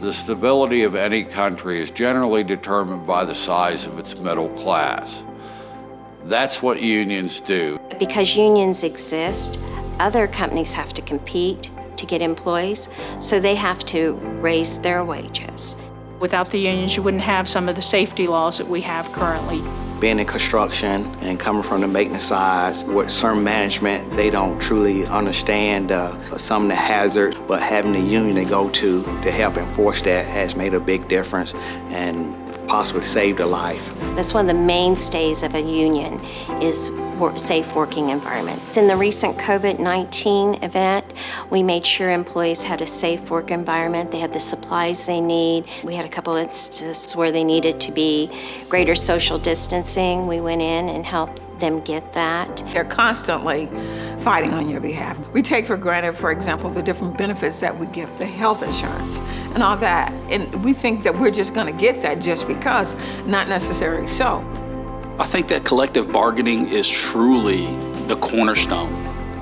The stability of any country is generally determined by the size of its middle class. That's what unions do. Because unions exist, other companies have to compete to get employees, so they have to raise their wages. Without the unions, you wouldn't have some of the safety laws that we have currently. Being in construction and coming from the maintenance side, with certain management, they don't truly understand some of the hazards, but having a union to go to help enforce that has made a big difference and possibly saved a life. That's one of the mainstays of a union is safe working environment. In the recent COVID-19 event, we made sure employees had a safe work environment. They had the supplies they need. We had a couple of instances where they needed to be greater social distancing. We went in and helped them get that. They're constantly fighting on your behalf. We take for granted, for example, the different benefits that we give, the health insurance and all that. And we think that we're just gonna get that just because, not necessarily so. I think that collective bargaining is truly the cornerstone.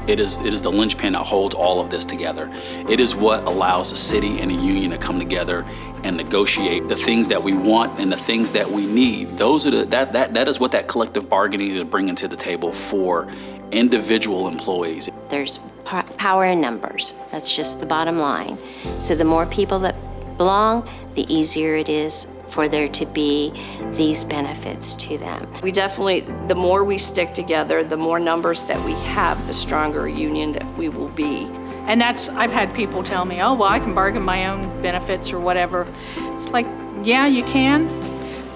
It is the linchpin that holds all of this together. It is what allows a city and a union to come together and negotiate the things that we want and the things that we need. Those are that is what that collective bargaining is bringing to the table for individual employees. There's power in numbers. That's just the bottom line. So the more people that belong, the easier it is for there to be these benefits to them. We definitely, the more we stick together, the more numbers that we have, the stronger a union that we will be. And I've had people tell me, oh, well, I can bargain my own benefits or whatever. It's like, yeah, you can,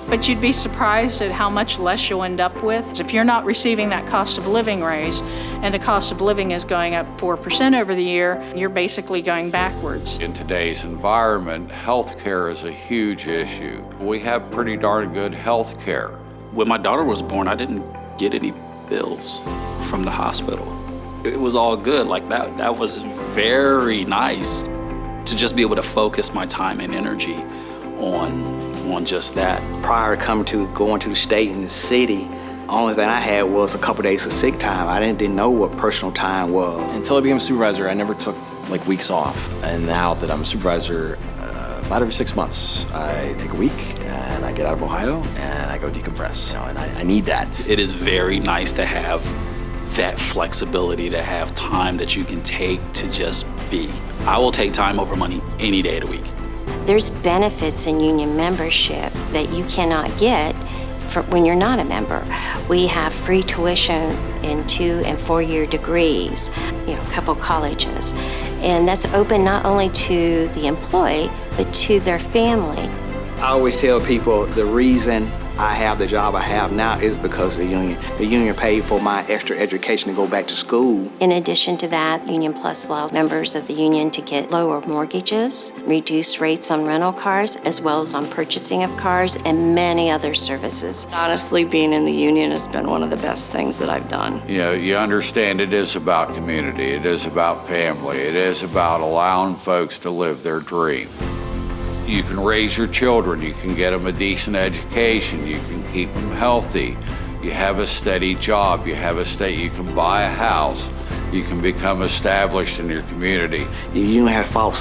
but you'd be surprised at how much less you'll end up with. If you're not receiving that cost of living raise, and the cost of living is going up 4% over the year, you're basically going backwards. In today's environment, healthcare is a huge issue. We have pretty darn good healthcare. When my daughter was born, I didn't get any bills from the hospital. It was all good. Like that was very nice to just be able to focus my time and energy on just that. Prior to going to the state and the city, only thing I had was a couple days of sick time. I didn't know what personal time was. Until I became a supervisor, I never took like weeks off. And now that I'm a supervisor, about every 6 months, I take a week and I get out of Ohio and I go decompress. And I need that. It is very nice to have that flexibility, to have time that you can take to just be. I will take time over money any day of the week. There's benefits in union membership that you cannot get when you're not a member. We have free tuition in 2- and 4-year degrees, a couple colleges. And that's open not only to the employee, but to their family. I always tell people the reason I have the job I have now is because of the union. The union paid for my extra education to go back to school. In addition to that, Union Plus allows members of the union to get lower mortgages, reduced rates on rental cars, as well as on purchasing of cars, and many other services. Honestly, being in the union has been one of the best things that I've done. You understand it is about community, it is about family, it is about allowing folks to live their dream. You can raise your children, you can get them a decent education, you can keep them healthy, you have a steady job, you can buy a house, you can become established in your community. You have fought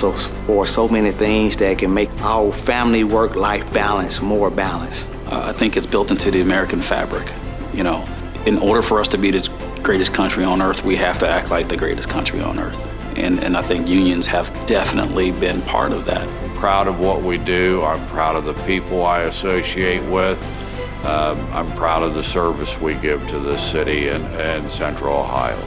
for so many things that can make our family work-life balance more balanced. I think it's built into the American fabric. In order for us to be this greatest country on earth, we have to act like the greatest country on earth. And I think unions have definitely been part of that. I'm proud of what we do. I'm proud of the people I associate with. I'm proud of the service we give to this city and Central Ohio.